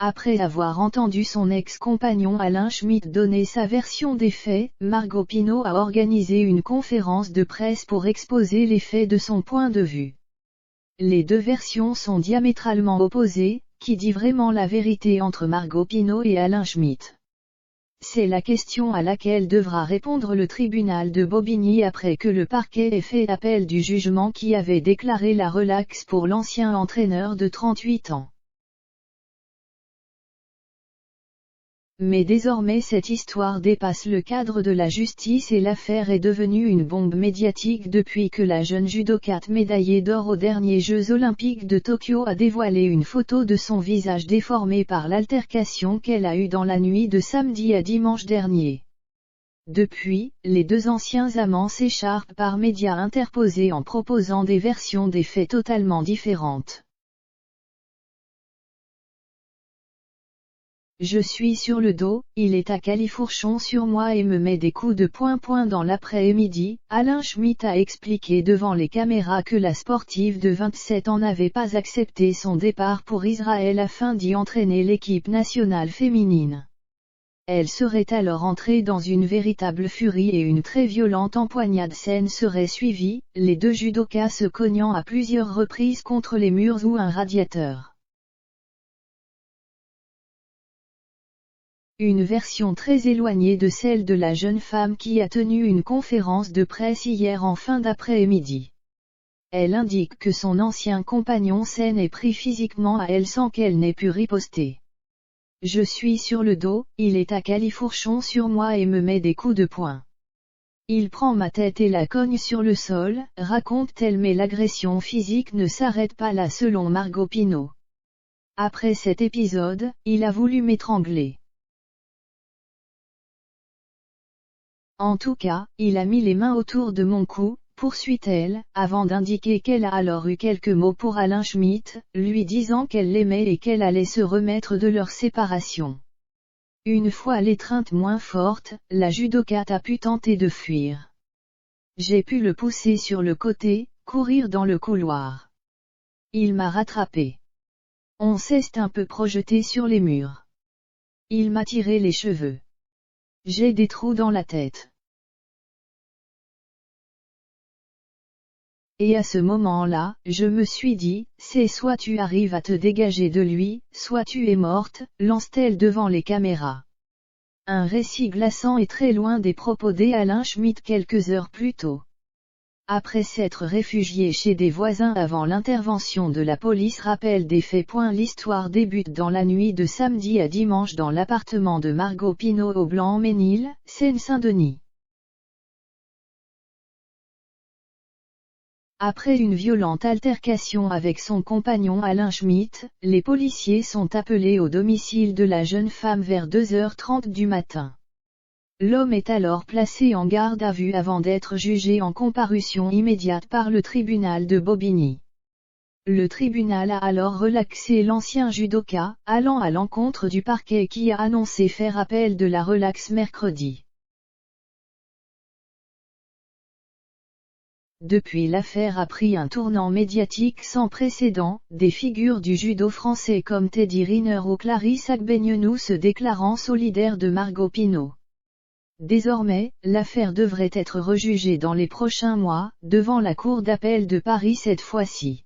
Après avoir entendu son ex-compagnon Alain Schmitt donner sa version des faits, Margot Pineau a organisé une conférence de presse pour exposer les faits de son point de vue. Les deux versions sont diamétralement opposées. Qui dit vraiment la vérité entre Margot Pineau et Alain Schmitt? C'est la question à laquelle devra répondre le tribunal de Bobigny après que le parquet ait fait appel du jugement qui avait déclaré la relaxe pour l'ancien entraîneur de 38 ans. Mais désormais cette histoire dépasse le cadre de la justice et l'affaire est devenue une bombe médiatique depuis que la jeune judokate médaillée d'or aux derniers Jeux Olympiques de Tokyo a dévoilé une photo de son visage déformé par l'altercation qu'elle a eue dans la nuit de samedi à dimanche dernier. Depuis, les deux anciens amants s'écharpent par médias interposés en proposant des versions des faits totalement différentes. Je suis sur le dos, il est à califourchon sur moi et me met des coups de poing dans l'après-midi. Alain Schmitt a expliqué devant les caméras que la sportive de 27 ans n'avait pas accepté son départ pour Israël afin d'y entraîner l'équipe nationale féminine. Elle serait alors entrée dans une véritable furie et une très violente empoignade saine serait suivie, les deux judokas se cognant à plusieurs reprises contre les murs ou un radiateur. Une version très éloignée de celle de la jeune femme qui a tenu une conférence de presse hier en fin d'après-midi. Elle indique que son ancien compagnon s'en est pris physiquement à elle sans qu'elle n'ait pu riposter. Je suis sur le dos, il est à califourchon sur moi et me met des coups de poing. Il prend ma tête et la cogne sur le sol, raconte-t-elle, mais l'agression physique ne s'arrête pas là selon Margot Pineau. Après cet épisode, il a voulu m'étrangler. En tout cas, il a mis les mains autour de mon cou, poursuit-elle, avant d'indiquer qu'elle a alors eu quelques mots pour Alain Schmitt, lui disant qu'elle l'aimait et qu'elle allait se remettre de leur séparation. Une fois l'étreinte moins forte, la judokate a pu tenter de fuir. J'ai pu le pousser sur le côté, courir dans le couloir. Il m'a rattrapé. On s'est un peu projeté sur les murs. Il m'a tiré les cheveux. J'ai des trous dans la tête. Et à ce moment-là, je me suis dit, c'est soit tu arrives à te dégager de lui, soit tu es morte, lance-t-elle devant les caméras. Un récit glaçant et très loin des propos d'Alain Schmitt quelques heures plus tôt. Après s'être réfugié chez des voisins avant l'intervention de la police rappelle des faits. L'histoire débute dans la nuit de samedi à dimanche dans l'appartement de Margot Pineau au Blanc-Ménil, Seine-Saint-Denis. Après une violente altercation avec son compagnon Alain Schmitt, les policiers sont appelés au domicile de la jeune femme vers 2h30 du matin. L'homme est alors placé en garde à vue avant d'être jugé en comparution immédiate par le tribunal de Bobigny. Le tribunal a alors relaxé l'ancien judoka, allant à l'encontre du parquet qui a annoncé faire appel de la relaxe mercredi. Depuis, l'affaire a pris un tournant médiatique sans précédent, des figures du judo français comme Teddy Riner ou Clarisse Agbenienou se déclarant solidaires de Margot Pineau. Désormais, l'affaire devrait être rejugée dans les prochains mois, devant la Cour d'appel de Paris cette fois-ci.